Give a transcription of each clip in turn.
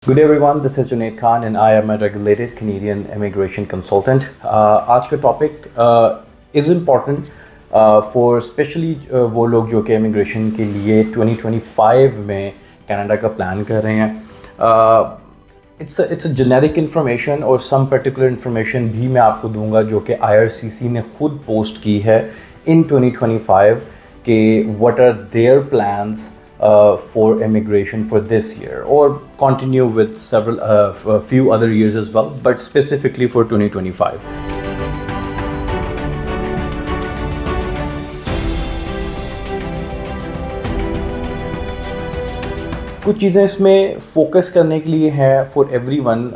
Good day everyone, this is Junaid Khan and I am a regulated Canadian immigration consultant. आज का topic is important for especially वो लोग जो कि immigration के लिए 2025 में कनाडा का प्लान कर रहे हैं. It's a generic information और some particular information भी मैं आपको दूंगा जो कि IRCC ने खुद पोस्ट की है in 2025 कि what are their plans for immigration for this year, or continue with a few other years as well, but specifically for 2025. कुछ चीज़ें इसमें फोकस करने के लिए हैं फॉर एवरीवन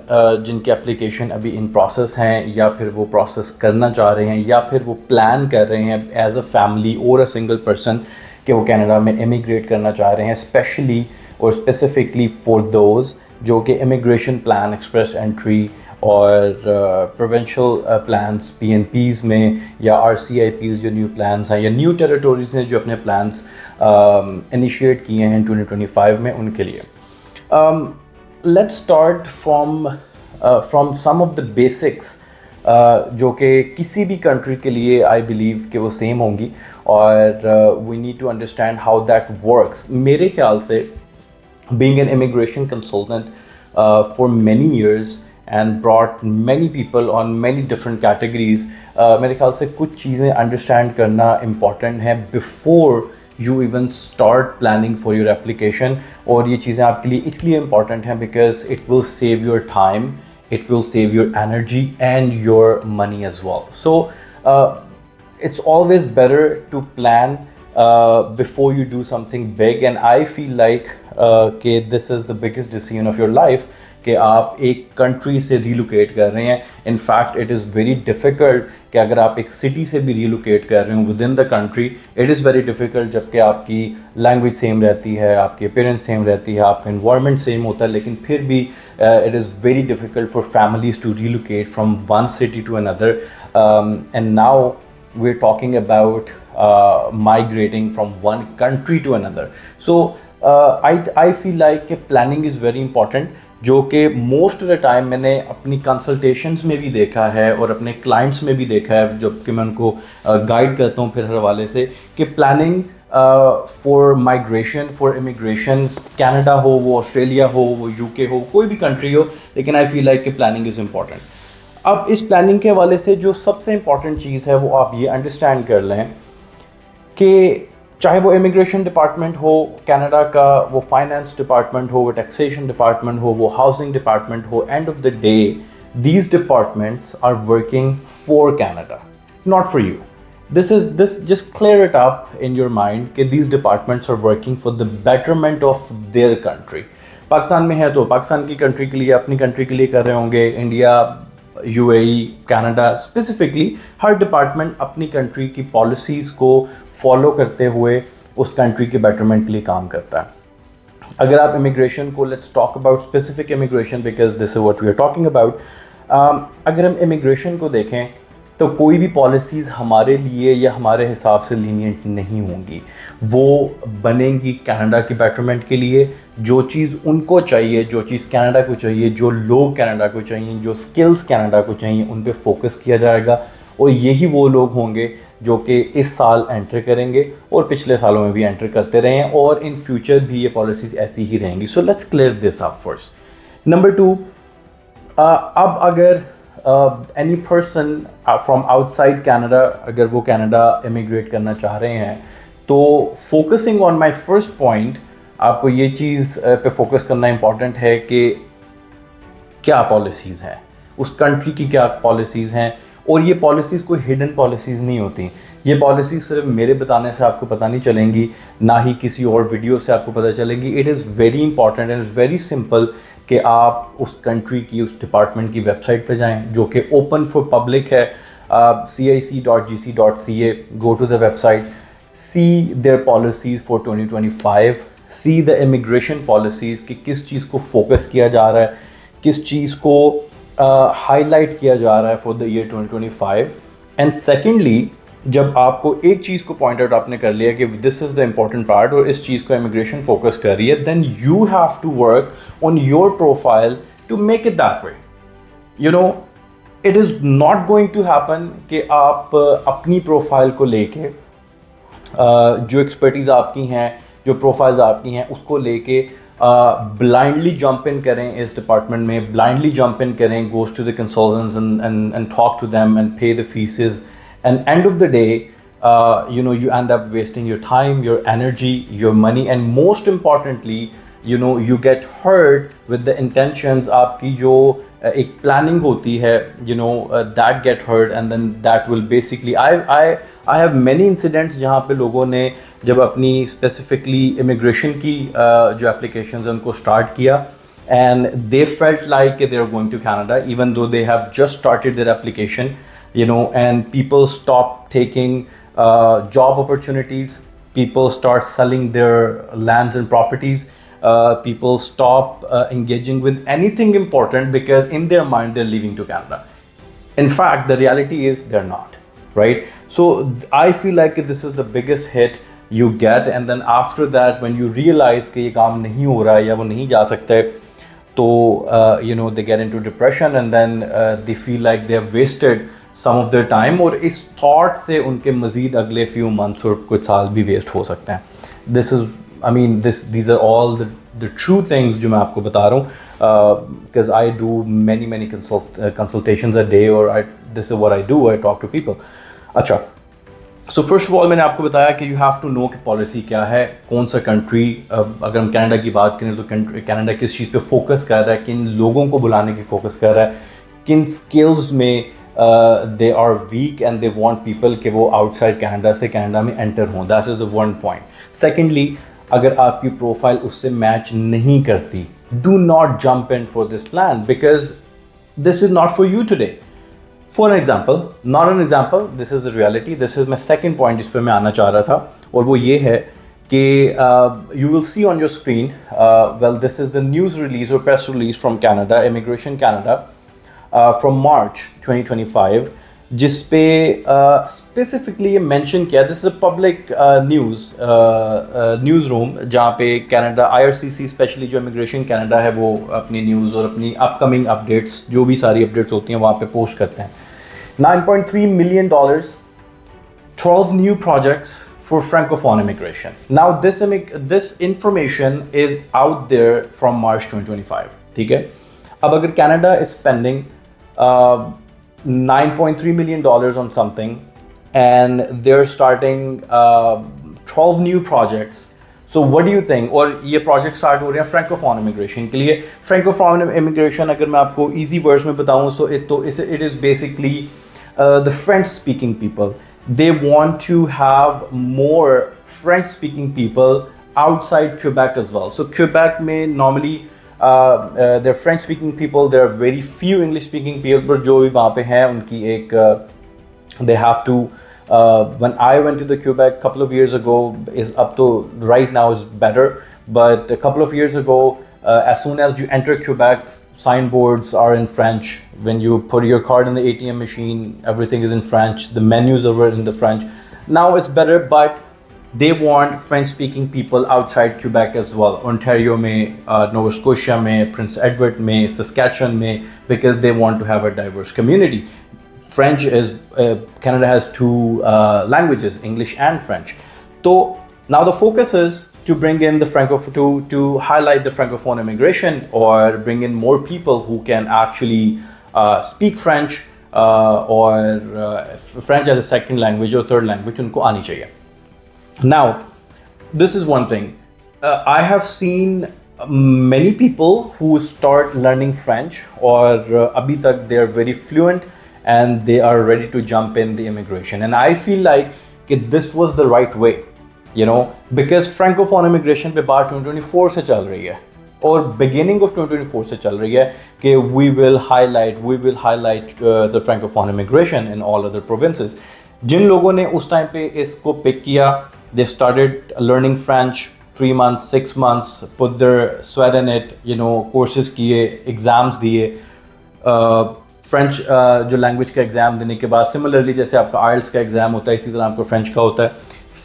जिनके एप्लीकेशन अभी इन प्रोसेस हैं या फिर वो प्रोसेस करना चाह रहे हैं या फिर वो प्लान कर रहे हैं एज अ फैमिली और अ सिंगल पर्सन कि वो कनाडा में इमिग्रेट करना चाह रहे हैं, स्पेशली और स्पेसिफिकली फॉर दोज जो कि इमिग्रेशन प्लान, एक्सप्रेस एंट्री और प्रोविंशियल प्लान्स PNPs में या RCIPs जो न्यू प्लान्स हैं या न्यू टेरिटोरीज हैं जो अपने प्लान्स इनिशिएट किए हैं 2025 में उनके लिए. Let's start from some of the basics जो कि किसी भी कंट्री के लिए आई बिलीव कि वो सेम होंगी और we need to understand how that works. मेरे ख्याल से being an immigration consultant for many years and brought many people on many different categories, मेरे ख्याल से कुछ चीज़ें understand करना important है before you even start planning for your application. और ये चीज़ें आपके लिए इसलिए important हैं because it will save your time, it will save your energy and your money as well. So it's always better to plan before you do something big, and I feel like कि this is the biggest decision of your life कि आप एक country से relocate कर रहे हैं. In fact it is very difficult कि अगर आप एक सिटी से भी रिलोकेट कर रहे हो with in the country, it is very difficult जबकि आपकी लैंग्वेज सेम रहती है, आपकी अपीयरेंस सेम रहती है, आपका इन्वायरमेंट सेम होता है, लेकिन फिर भी it is very difficult for families to relocate from one city to another. And now we are talking about migrating from one country to another. So I feel like planning is very important, जो कि most of the time मैंने अपनी consultations में भी देखा है और अपने क्लाइंट्स में भी देखा है जबकि मैं उनको गाइड करता हूँ फिर हर हवाले से कि planning for migration, for immigration, Canada हो, वो ऑस्ट्रेलिया हो, वो UK हो, कोई भी कंट्री हो, लेकिन आई फील लाइक कि प्लानिंग इज़ इम्पॉर्टेंट. अब इस प्लानिंग के हवाले से जो सबसे इम्पॉर्टेंट चीज़ है वो आप ये अंडरस्टैंड कर लें कि चाहे वो इमिग्रेशन डिपार्टमेंट हो कनाडा का, वो फाइनेंस डिपार्टमेंट हो, वो टैक्सेशन डिपार्टमेंट हो, वो हाउसिंग डिपार्टमेंट हो, end of the day these departments are working for Canada, not for you. this just clear it up in your mind कि these departments are working for the betterment of their country. Pakistan में है तो पाकिस्तान की country के लिए, अपनी country के लिए कर रहे होंगे. इंडिया, UAE, कनाडा, स्पेसिफिकली हर डिपार्टमेंट अपनी कंट्री की पॉलिसीज़ को फॉलो करते हुए उस कंट्री के बेटरमेंट के लिए काम करता है. अगर आप इमिग्रेशन को, let's talk about specific immigration because this is what we are talking about. अगर हम इमिग्रेशन को देखें तो कोई भी पॉलिसीज़ हमारे लिए या हमारे हिसाब से लीनियंट नहीं होंगी. वो बनेंगी कनाडा के बेटरमेंट के लिए. जो चीज़ उनको चाहिए, जो चीज़ कनाडा को चाहिए, जो लोग कनाडा को चाहिए, जो स्किल्स कनाडा को चाहिए, उन पे फोकस किया जाएगा. और यही वो लोग होंगे जो कि इस साल एंटर करेंगे और पिछले सालों में भी एंटर करते रहे हैं और इन फ्यूचर भी ये पॉलिसीज़ ऐसी ही रहेंगी. So let's clear this up first. Number 2, अब अगर any person from outside Canada अगर वो कनाडा इमिग्रेट करना चाह रहे हैं तो focusing on my first point, आपको ये चीज़ पे फोकस करना इम्पॉर्टेंट है कि क्या पॉलिसीज़ हैं, उस कंट्री की क्या पॉलिसीज़ हैं. और ये पॉलिसीज़ कोई हिडन पॉलिसीज़ नहीं होती. ये पॉलिसीज़ सिर्फ मेरे बताने से आपको पता नहीं चलेंगी, ना ही किसी और वीडियो से आपको पता चलेगी. It is very important and is very simple कि आप उस कंट्री की, उस डिपार्टमेंट की वेबसाइट पे जाएं जो कि ओपन फॉर पब्लिक है. cic.gc.ca, go to the website, see their policies for 2025, see the immigration policies कि किस चीज़ को फोकस किया जा रहा है, किस चीज़ को हाईलाइट किया जा रहा है for the year 2025. And secondly जब आपको एक चीज़ को पॉइंट आउट आपने कर लिया कि this is the important part और इस चीज़ को इमिग्रेशन फोकस कर रही है, then you have to work on your profile to make it that way. You know, it is not going to happen कि आप अपनी प्रोफाइल को लेके जो एक्सपर्टीज़ आपकी हैं, जो प्रोफाइल्स आपकी हैं, उसको लेके ब्लाइंडली जंप इन करें इस डिपार्टमेंट में, ब्लाइंडली जंप इन करें, goes to the consultants and talk to them and pay the fees, and end of the day you end up wasting your time, your energy, your money, and most importantly, you get hurt with the intentions. आपकी जो एक planning होती है, that get hurt, and then that will basically, I have many incidents जहाँ पे लोगों ने जब अपनी specifically immigration की जो applications हैं उनको start किया, and they felt like they are going to Canada even though they have just started their application, and people stop taking job opportunities, people start selling their lands and properties, people stop engaging with anything important because in their mind they're leaving to Canada. In fact, the reality is they're not, right? So I feel like this is the biggest hit you get, and then after that when you realize कि ये काम नहीं हो रहा है या वो नहीं जा सकते, तो they get into depression, and then they feel like they have wasted some of their time, और इस thought से उनके मज़ीद अगले few months और कुछ साल भी waste हो सकते हैं. This is, I mean, these are all the true things जो मैं आपको बता रहा हूँ, because I do many consultations a day, or this is what I do, I talk to people. अच्छा, so first of all मैंने आपको बताया कि you have to know कि पॉलिसी क्या है, कौन सा कंट्री, अगर हम कनाडा की बात करें तो कनाडा किस चीज़ पे फोकस कर रहा है, किन लोगों को बुलाने की फोकस कर रहा है, किन स्किल्स में they are weak and they want people कि वो outside Canada से Canada में enter हों. That is the one point. Secondly, अगर आपकी प्रोफाइल उससे मैच नहीं करती, do not jump in for this plan because this is not for you today. For an example, not an example, this is the reality. This is my second point जिस पर मैं आना चाह रहा था, और वो ये है कि you will see on your screen, well, this is the news release or press release from Canada, Immigration Canada, from March 2025, जिस पे specifically ये mention किया, this is a public newsroom जहाँ पे Canada IRCC स्पेशली जो Immigration Canada है वो अपनी न्यूज़ और अपनी upcoming updates, जो भी सारी updates होती हैं वहाँ पे पोस्ट करते हैं. $9.3 million, 12 new projects for Francophone immigration. Now this information is out there from March 2025. ठीक है, अब अगर Canada is spending $9.3 million on something and they're starting 12 new projects, so what do you think? और ये project start हो रहे हैं Francophone immigration के लिए. Francophone immigration अगर मैं आपको easy words में बताऊँ, so it is basically the French speaking people. They want to have more French speaking people outside Quebec as well. So Quebec में normally they're French speaking people, there are very few English speaking people, but जो भी वहाँ पे हैं उनकी एक they have to when I went to the Quebec a couple of years ago, is up to right now is better, but a couple of years ago as soon as you enter Quebec, signboards are in French. When you put your card in the ATM machine, everything is in French. The menus are in the French. Now it's better, but they want French-speaking people outside Quebec as well. Ontario में, Nova Scotia में, Prince Edward में, Saskatchewan में, because they want to have a diverse community. French is Canada has two languages, English and French. So now the focus is to bring in the to highlight the Francophone immigration, or bring in more people who can actually speak French, or French as a second language or third language उनको आनी चाहिए. Now, this is one thing. I have seen many people who start learning French, or abhi tak they are very fluent and they are ready to jump in the immigration. And I feel like this was the right way. Because Francophone immigration पे बात 2024 से चल रही है, और beginning of 2024 से चल रही है कि we will highlight the Francophone immigration in all other provinces. जिन लोगों ने उस टाइम पे इसको पिक किया, they started learning French 3 months, 6 months, put their sweat in it, courses किए, exams दिए, फ्रेंच जो लैंग्वेज का एग्ज़ाम देने के बाद, सिमिलरली जैसे आपका आइल्स का एग्ज़ाम होता है, इसी तरह आपको फ्रेंच का होता है।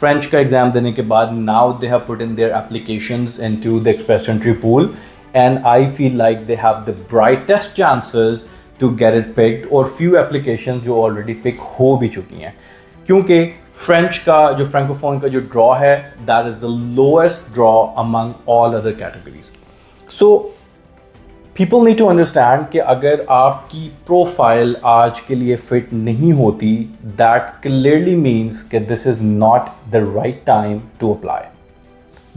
फ्रेंच का एग्ज़ाम देने के बाद now they have put in their applications into the express entry pool, and I feel like they have the brightest chances to get it picked, और फ्यू एप्लीकेशंस जो ऑलरेडी पिक हो भी चुकी हैं, क्योंकि फ्रेंच का जो फ्रेंकोफोन का जो ड्रॉ है, that is the lowest draw among all other categories. So people need to understand कि अगर आपकी प्रोफाइल आज के लिए फिट नहीं होती, दैट क्लियरली मीन्स कि this is not the right time to apply.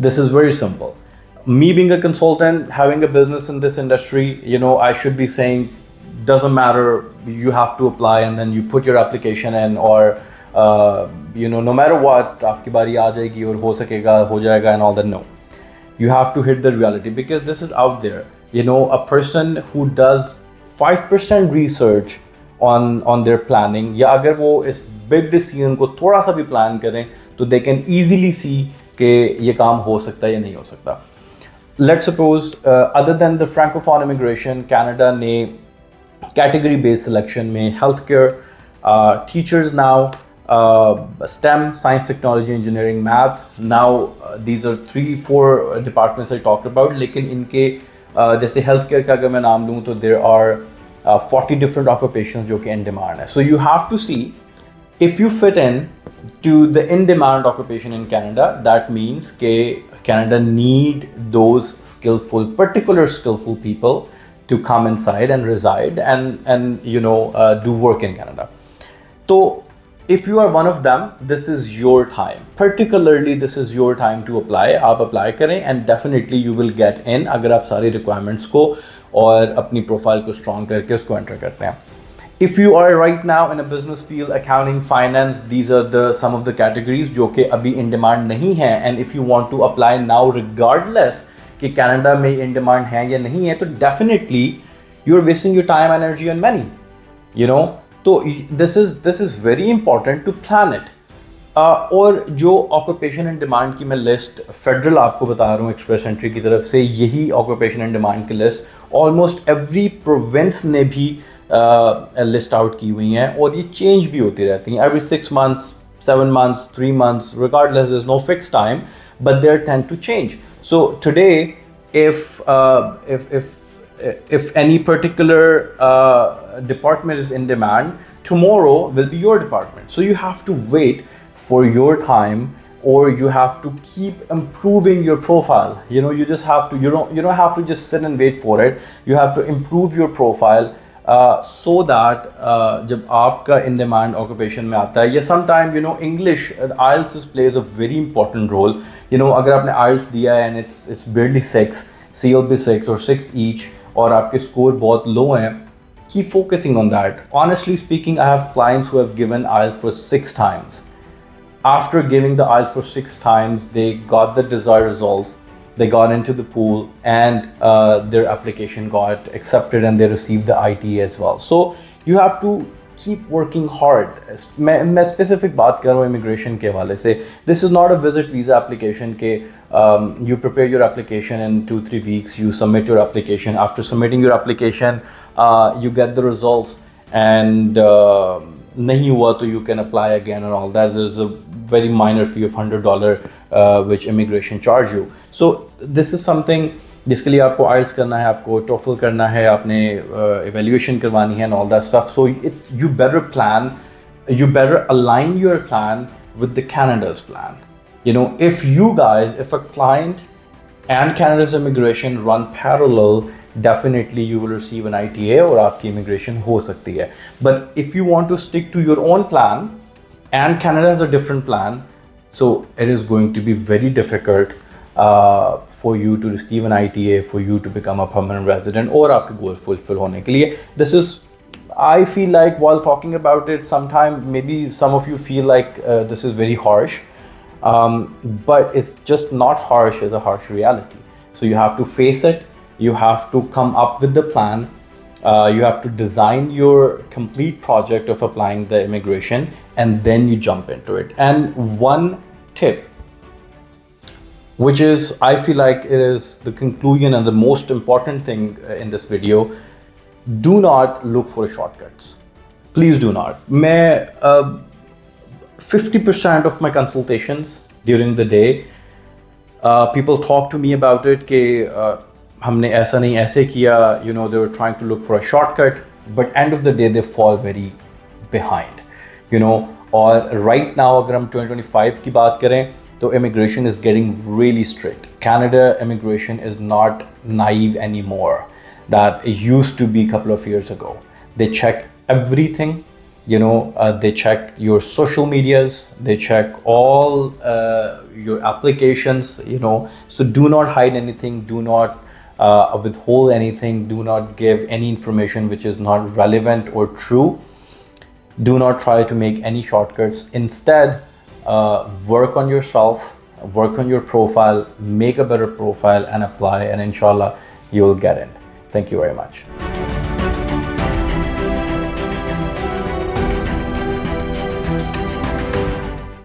This is very simple. Me being a consultant, having a business in this industry, I should be saying, doesn't matter, you have to apply, and then you put your application in, or no matter what, आपकी बारी आ जाएगी और हो सकेगा, हो जाएगा and all that. No, you have to hit the reality, because this is out there. A person who does 5% research on their planning, या अगर वो इस big decision को थोड़ा सा भी plan करें, तो they can easily see कि ये काम हो सकता है या नहीं हो सकता. Let's suppose other than the francophone immigration, Canada ने category based selection में healthcare, teachers now, STEM, science, technology, engineering, math. Now these are 3-4 departments I talked about. लेकिन इनके जैसे healthcare का अगर मैं नाम लूँ तो there are 40 different occupations जो कि in demand है. So you have to see if you fit in to the in-demand occupation in Canada. That means that Canada need those particular skillful people to come inside and reside and do work in Canada. So if you are one of them, this is your time. Particularly, this is your time to apply. आप apply करें and definitely you will get in अगर आप सारी requirements को और अपनी profile को strong करके उसको enter करते हैं. If you are right now in a business field, accounting, finance, these are some of the categories जो कि अभी in demand नहीं है, and if you want to apply now regardless कि Canada में in demand है या नहीं है, तो definitely you're wasting your time, energy and money, तो this is very important to plan it. और जो occupation in demand की मैं list federal आपको बता रहा हूँ express entry की तरफ से, यही occupation in demand की list almost every province ने भी लिस्ट आउट की हुई हैं, और ये चेंज भी होती रहती हैं every 6 months, 7 months, 3 months, regardless, there's no fixed time, but they tend to change. So today, if any particular department is in demand, tomorrow will be your department. So you have to wait for your time, or you have to keep improving your profile. You just have to, you don't have to just sit and wait for it. You have to improve your profile. So that जब आपका in demand occupation में आता है, या sometime English, IELTS plays a very important role. अगर आपने IELTS दिया है and it's barely 6, CLB 6 or 6 each, और आपके score बहुत low हैं, keep focusing on that. Honestly speaking, I have clients who have given IELTS for 6 times. After giving the IELTS for 6 times, they got the desired results. They got into the pool, and their application got accepted, and they received the IT as well. So you have to keep working hard. मैं specific बात कर रहा हूँ immigration के हवाले से. This is not a visit visa application के you prepare your application in 2-3 weeks, you submit your application. After submitting your application, you get the results, and नहीं हुआ तो you can apply again and all that. There's a very minor fee of $100 which immigration charge you. So this is something जिसके लिए आपको IELTS करना है, आपको TOEFL करना है, आपने evaluation करवानी है and all that stuff. So you better plan, you better align your plan with the Canada's plan. If a client and Canada's immigration run parallel, definitely you will receive an ITA और आपकी immigration हो सकती है. But if you want to stick to your own plan and Canada has a different plan, so it is going to be very difficult for you to receive an ITA, for you to become a permanent resident, और आपके goal fulfill होने के लिए. This is, I feel like while talking about it, sometimes maybe some of you feel like this is very harsh, but it's just not harsh, it's a harsh reality. So you have to face it. You have to come up with the plan. You have to design your complete project of applying the immigration, and then you jump into it. And one tip, which is, I feel like it is the conclusion and the most important thing in this video, do not look for shortcuts. Please do not. मैं 50% of my consultations during the day, people talk to me about it कि हमने ऐसा नहीं ऐसे किया, you know, they were trying to look for a shortcut, but end of the day they fall very behind, you know. और right now अगर हम 2025 की बात करें तो immigration is getting really strict. Canada immigration is not naive anymore that it used to be a couple of years ago. They check everything, you know. They check your social medias, they check all your applications, you know. So do not hide anything, do not withhold anything, do not give any information which is not relevant or true. Do not try to make any shortcuts. Instead, work on yourself, work on your profile, make a better profile and apply, and inshallah you will get in. Thank you very much.